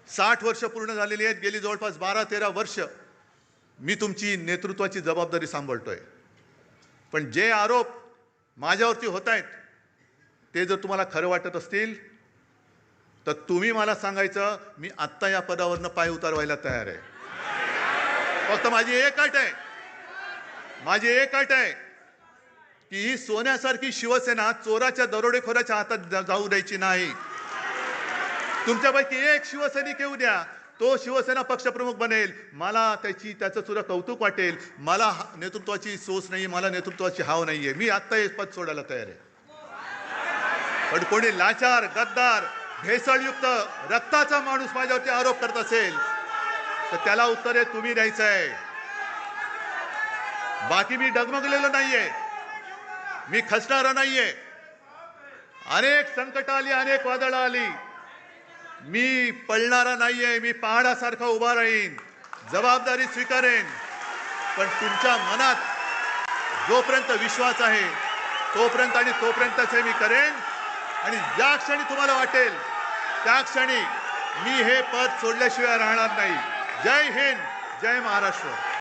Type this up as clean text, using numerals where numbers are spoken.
60 वर्ष पूर्ण झालेली आहेत. गेली जवळपास 12-13 वर्ष मी तुमची नेतृत्वाची जबाबदारी सांभाळतोय. पण जे आरोप माझ्यावरती होत आहेत ते जर तुम्हाला खरं वाटत असतील तर तुम्ही मला सांगायचं, मी आत्ता या पदावरनं पाय उतारवायला तयार आहे. फक्त माझी एक अट आहे की ही सोन्यासारखी शिवसेना चोराच्या दरोडेखोराच्या हातात जाऊ द्यायची नाही. तुमच्यापैकी एक शिवसैनिक येऊ द्या, तो शिवसेना पक्षप्रमुख बनेल, मला त्याचं सुद्धा कौतुक वाटेल. मला नेतृत्वाची सोच नाही, मला नेतृत्वाची हाव नाहीये. मी आत्ता हे पद सोडायला तयार आहे. पण कोणी लाचार, गद्दार, भेसळयुक्त रक्ताचा माणूस माझ्यावरती आरोप करत असेल तर त्याला उत्तर तुम्ही द्यायचं आहे. बाकी मी डगमगलेलो नाहीये, मी खचणारा नाहीये. अनेक संकट आली, अनेक वादळं आली, मी पळणारा नाहीये. मी पहाडासारखा उभा राहीन, जबाबदारी स्वीकारेन. पण तुमच्या मनात जोपर्यंत विश्वास आहे तोपर्यंतच हे मी करेन. आणि ज्या क्षणी तुम्हाला वाटेल त्या क्षणी मी हे पद सोडल्याशिवाय राहणार नाही. जय हिंद, जय महाराष्ट्र.